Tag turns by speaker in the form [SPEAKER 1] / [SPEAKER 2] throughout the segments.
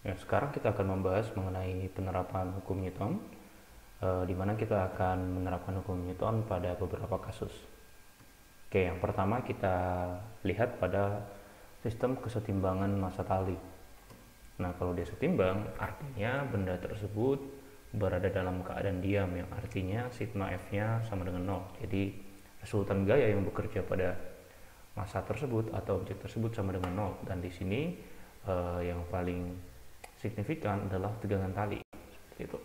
[SPEAKER 1] Ya, sekarang kita akan membahas mengenai penerapan hukum Newton, di mana kita akan menerapkan hukum Newton pada beberapa kasus. Oke, yang pertama kita lihat pada sistem kesetimbangan massa tali. Nah, kalau dia setimbang, artinya benda tersebut berada dalam keadaan diam, yang artinya sigma F-nya sama dengan 0. Jadi, resultan gaya yang bekerja pada massa tersebut atau objek tersebut sama dengan 0. Dan di sini yang paling signifikan adalah tegangan tali. Seperti itu.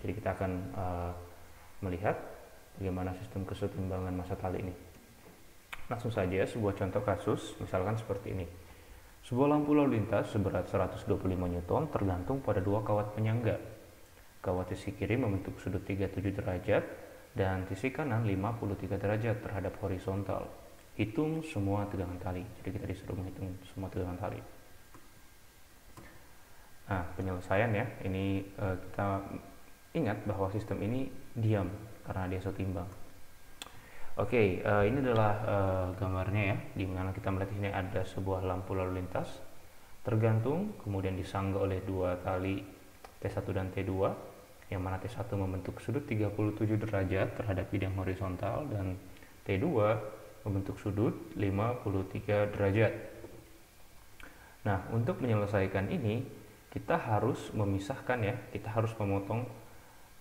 [SPEAKER 1] Jadi kita akan melihat bagaimana sistem kesetimbangan massa tali ini. Langsung saja sebuah contoh kasus, misalkan seperti ini. Sebuah lampu lalu lintas seberat 125 Newton tergantung pada dua kawat penyangga. Kawat sisi kiri membentuk sudut 37 derajat dan sisi kanan 53 derajat terhadap horizontal. Hitung semua tegangan tali. Jadi kita disuruh menghitung semua tegangan tali. Nah, penyelesaian ya, ini kita ingat bahwa sistem ini diam karena dia setimbang. Oke, ini adalah gambarnya ya, di mana kita melihat ini ada sebuah lampu lalu lintas tergantung, kemudian disangga oleh dua tali T1 dan T2, yang mana T1 membentuk sudut 37 derajat terhadap bidang horizontal dan T2 membentuk sudut 53 derajat. Nah, untuk menyelesaikan ini kita harus memisahkan ya, kita harus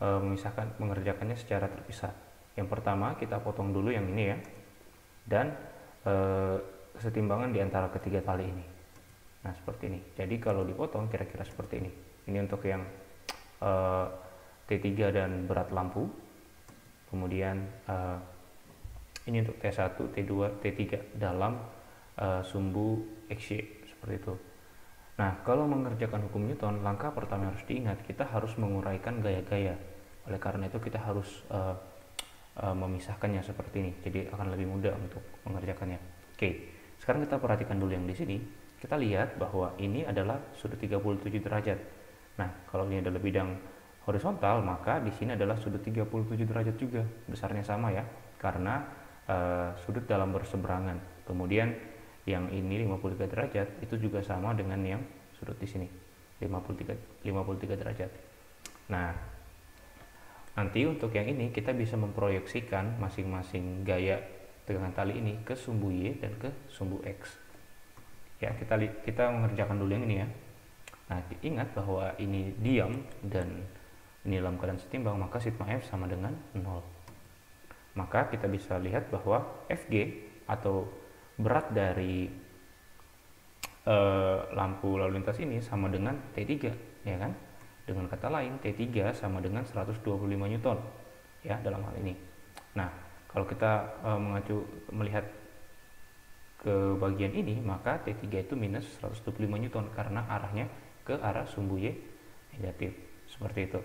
[SPEAKER 1] memisahkan, mengerjakannya secara terpisah. Yang pertama kita potong dulu yang ini ya, dan kesetimbangan di antara ketiga tali ini. Nah, seperti ini. Jadi kalau dipotong kira-kira seperti ini. Ini untuk yang T3 dan berat lampu. Kemudian ini untuk T1, T2, T3 dalam sumbu XY, seperti itu. Nah, kalau mengerjakan hukum Newton, langkah pertama yang harus diingat, kita harus menguraikan gaya-gaya. Oleh karena itu kita harus memisahkannya seperti ini. Jadi akan lebih mudah untuk mengerjakannya. Oke, sekarang kita perhatikan dulu yang di sini. Kita lihat bahwa ini adalah sudut 37 derajat. Nah, kalau ini adalah bidang horizontal, maka di sini adalah sudut 37 derajat juga. Besarnya sama ya, karena sudut dalam berseberangan. Kemudian yang ini 53 derajat itu juga sama dengan yang sudut di sini 53 derajat. Nah, nanti untuk yang ini kita bisa memproyeksikan masing-masing gaya tegangan tali ini ke sumbu Y dan ke sumbu X. Ya, kita mengerjakan dulu yang ini ya. Nah, ingat bahwa ini diam dan ini dalam keadaan setimbang, maka sigma F sama dengan 0. Maka kita bisa lihat bahwa Fg atau berat dari lampu lalu lintas ini sama dengan T3, ya kan? Dengan kata lain, T3 sama dengan 125 Newton ya dalam hal ini. Nah, kalau kita melihat ke bagian ini, maka T3 itu minus 125 Newton karena arahnya ke arah sumbu Y negatif, seperti itu.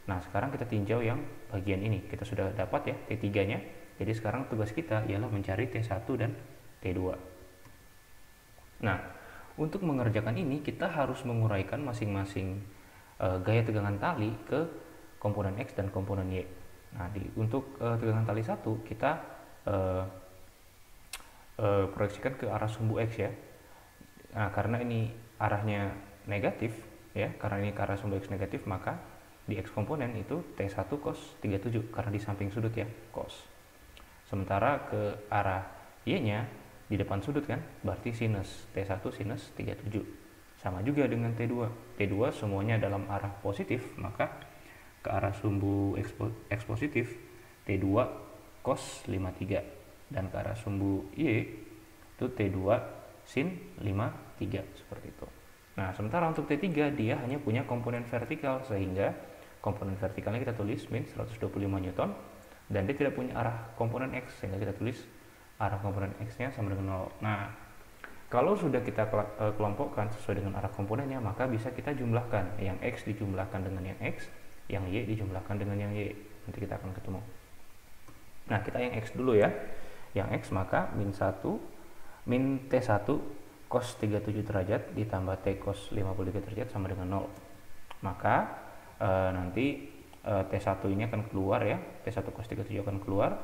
[SPEAKER 1] Nah, sekarang kita tinjau yang bagian ini. Kita sudah dapat ya T3-nya. Jadi sekarang tugas kita ialah mencari T1 dan T2. Nah, untuk mengerjakan ini kita harus menguraikan masing-masing gaya tegangan tali ke komponen X dan komponen Y. Nah, untuk tegangan tali 1 kita proyeksikan ke arah sumbu X ya. Nah, karena ini arahnya negatif ya, karena ini ke arah sumbu X negatif, maka di X komponen itu T1 cos 37 karena di samping sudut ya, cos. Sementara ke arah Y-nya di depan sudut kan, berarti sinus. T1 sinus 37. Sama juga dengan T2. T2 semuanya dalam arah positif, maka ke arah sumbu X positif T2 cos 53. Dan ke arah sumbu Y itu T2 sin 53, seperti itu. Nah, sementara untuk T3 dia hanya punya komponen vertikal, sehingga komponen vertikalnya kita tulis min 125 Newton, dan dia tidak punya arah komponen X, sehingga kita tulis arah komponen X-nya sama dengan 0. Nah, kalau sudah kita kelompokkan sesuai dengan arah komponennya, maka bisa kita jumlahkan. Yang X dijumlahkan dengan yang X, yang Y dijumlahkan dengan yang Y. Nanti kita akan ketemu. Nah, kita yang X dulu ya. Yang X maka min T1 cos 37 derajat ditambah T cos 53 derajat sama dengan 0. Maka nanti T1 ini akan keluar ya. T1 cos 37 akan keluar.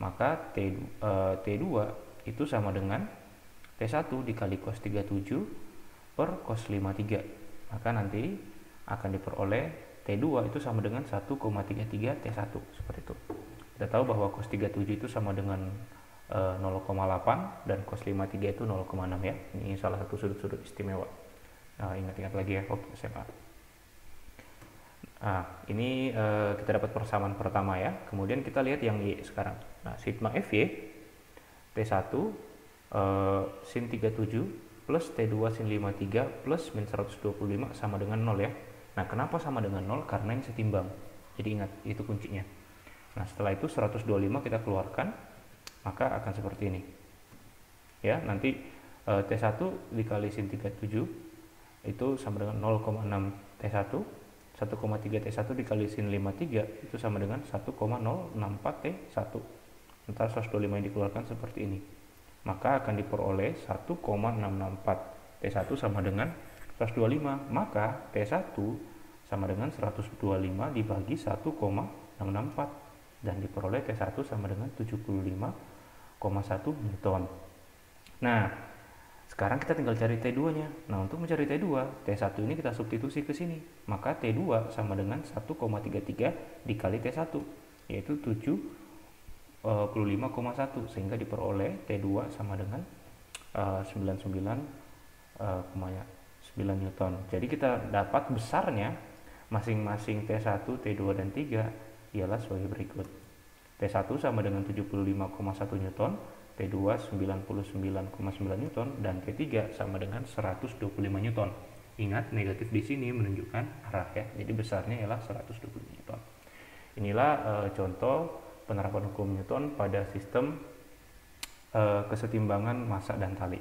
[SPEAKER 1] Maka T2 itu sama dengan T1 dikali cos 37 per cos 53. maka nanti akan diperoleh T2 itu sama dengan 1,33 T1 seperti itu. Kita tahu bahwa cos 37 itu sama dengan 0,8 dan cos 53 itu 0,6 ya. Ini salah satu sudut-sudut istimewa. Nah, ingat-ingat lagi ya waktu SMA. Nah, ini kita dapat persamaan pertama ya. Kemudian kita lihat yang Y sekarang. Nah, sigma Fy T1 sin 37 plus T2 sin 53 plus min 125 sama dengan 0 ya. Nah, kenapa sama dengan 0? Karena ini setimbang. Jadi ingat, itu kuncinya. Nah, setelah itu 125 kita keluarkan, maka akan seperti ini. Ya, nanti T1 dikali sin 37 itu sama dengan 0,6 T1. 1,3 T1 dikali sin 53 itu sama dengan 1,064 T1. Ntar 125 yang dikeluarkan seperti ini. Maka akan diperoleh 1,664 T1 sama dengan 125. Maka T1 sama dengan 125 dibagi 1,664 dan diperoleh T1 sama dengan 75,1 Newton. Nah, sekarang kita tinggal cari T2-nya. Nah, untuk mencari T2, T1 ini kita substitusi ke sini. Maka T2 sama dengan 1,33 dikali T1, yaitu 75,1, sehingga diperoleh T2 sama dengan 99,9 Newton. Jadi kita dapat besarnya masing-masing T1, T2, dan 3 ialah sebagai berikut. T1 sama dengan 75,1 Newton, T2 99,9 Newton, dan T3 sama dengan 125 Newton. Ingat, negatif di sini menunjukkan arah ya. Jadi besarnya ialah 125 Newton. Inilah contoh penerapan hukum Newton pada sistem kesetimbangan massa dan tali.